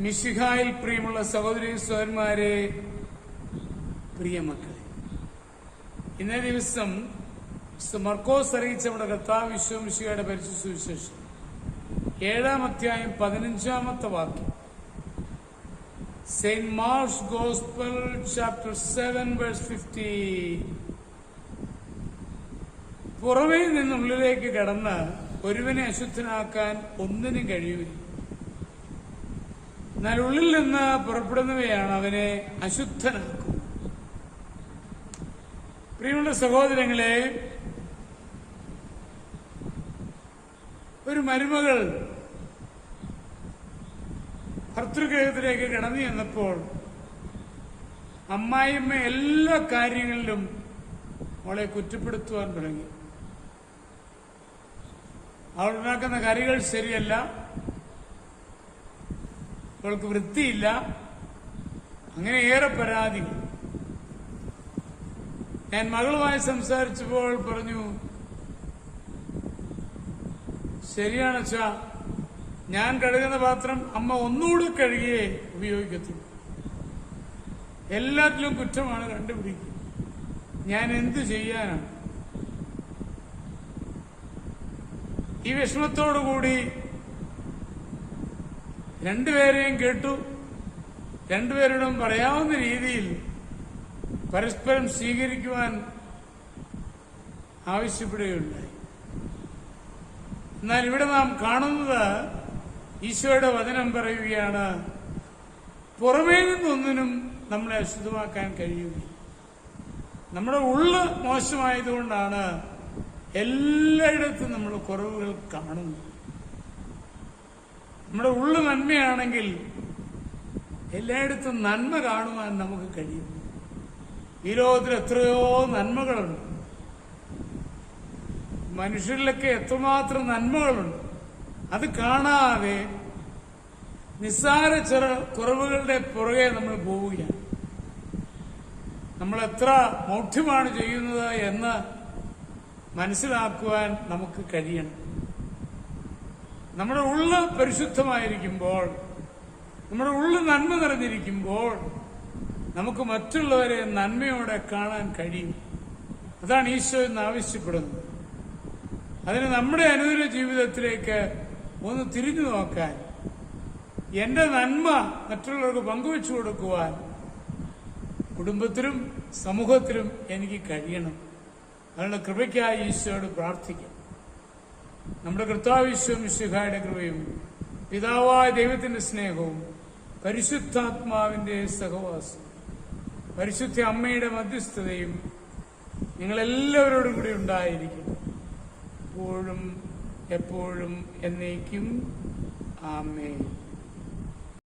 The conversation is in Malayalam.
മിശിഹായിൽ പ്രിയമുള്ള സഹോദരി സഹോദരന്മാരെ, പ്രിയമക്കളെ, ഇന്നേ ദിവസം മർക്കോസ് അറിയിച്ച നമ്മുടെ കർത്താവ് ഈശോ മിശിഹായുടെ പരിശുദ്ധ സുവിശേഷം 7-ാം അധ്യായം 15-ാമത്തെ വാക്യം. Saint Mark's gospel chapter 7 verse 50. പുറമേ നിന്നുള്ളിലേക്ക് കടന്ന് ഒരുവനെ അശുദ്ധനാക്കാൻ ഒന്നിനും കഴിയില്ല. എന്നാൽ ഉള്ളിൽ നിന്ന് പുറപ്പെടുന്നവയാണ് അവനെ അശുദ്ധനാക്കുന്നത്. പ്രിയമുള്ള സഹോദരങ്ങളെ, ഒരു മരുമകൾ ഭർതൃഗൃഹത്തിലേക്ക് കടന്നു ചെന്നപ്പോൾ അമ്മായിയമ്മ എല്ലാ കാര്യങ്ങളിലും അവളെ കുറ്റപ്പെടുത്തുവാൻ തുടങ്ങി. അവൾ ഉണ്ടാക്കുന്ന കറികൾ ശരിയല്ല, അവൾക്ക് വൃത്തിയില്ല, അങ്ങനെ ഏറെ പരാതികൾ. ഞാൻ മകളുമായി സംസാരിച്ചപ്പോൾ പറഞ്ഞു, ശരിയാണച്ചാ, ഞാൻ കഴുകുന്ന പാത്രം അമ്മ ഒന്നുകൂടി കഴുകിയേ ഉപയോഗിക്കത്തുള്ളൂ. എല്ലാത്തിലും കുറ്റമാണ് കണ്ടുപിടിക്കുക. ഞാൻ എന്തു ചെയ്യാനാണ്? ഈ വിഷമത്തോടുകൂടി രണ്ടുപേരെയും കേട്ടു. രണ്ടുപേരോടും പറയാവുന്ന രീതിയിൽ പരസ്പരം സ്വീകരിക്കുവാൻ ആവശ്യപ്പെടുകയുണ്ടായി. എന്നാൽ ഇവിടെ നാം കാണുന്നത് ഈശോയുടെ വചനം പറയുകയാണ്, പുറമേ നിന്നൊന്നിനും നമ്മളെ അശുദ്ധമാക്കാൻ കഴിയില്ല. നമ്മുടെ ഉള്ള് മോശമായതുകൊണ്ടാണ് എല്ലായിടത്തും നമ്മൾ കുറവുകൾ കാണുന്നത്. നമ്മുടെ ഉള്ളു നന്മയാണെങ്കിൽ എല്ലായിടത്തും നന്മ കാണുവാൻ നമുക്ക് കഴിയും. ഈ ലോകത്തിൽ എത്രയോ നന്മകളുണ്ട്, മനുഷ്യരിലൊക്കെ എത്രമാത്രം നന്മകളുണ്ട്. അത് കാണാതെ നിസ്സാര കുറവുകളുടെ പുറകെ നമ്മൾ പോവുകയാണ്. നമ്മൾ എത്ര മൗഢ്യമാണ് ചെയ്യുന്നത് എന്ന് മനസ്സിലാക്കുവാൻ നമുക്ക് കഴിയണം. നമ്മുടെ ഉള്ള് പരിശുദ്ധമായിരിക്കുമ്പോൾ, നമ്മുടെ ഉള്ള് നന്മ നിറഞ്ഞിരിക്കുമ്പോൾ നമുക്ക് മറ്റുള്ളവരെ നന്മയോടെ കാണാൻ കഴിയും. അതാണ് ഈശോ ഇന്ന് ആവശ്യപ്പെടുന്നത്. അതിന് നമ്മുടെ അനുദിന ജീവിതത്തിലേക്ക് ഒന്ന് തിരിഞ്ഞു നോക്കാൻ, എന്റെ നന്മ മറ്റുള്ളവർക്ക് പങ്കുവെച്ചു കൊടുക്കുവാൻ കുടുംബത്തിലും സമൂഹത്തിലും എനിക്ക് കഴിയണം. അതിനുള്ള കൃപയ്ക്കായി ഈശോയോട് പ്രാർത്ഥിക്കാം. നമ്മുടെ കർത്താവ് ഈശോ മിശിഹായുടെ കൃപയും പിതാവായ ദൈവത്തിന്റെ സ്നേഹവും പരിശുദ്ധാത്മാവിന്റെ സഹവാസവും പരിശുദ്ധ അമ്മയുടെ മധ്യസ്ഥതയും നിങ്ങളെല്ലാവരോടും കൂടി ഉണ്ടായിരിക്കും, എപ്പോഴും എപ്പോഴും എന്നേക്കും. ആമേൻ.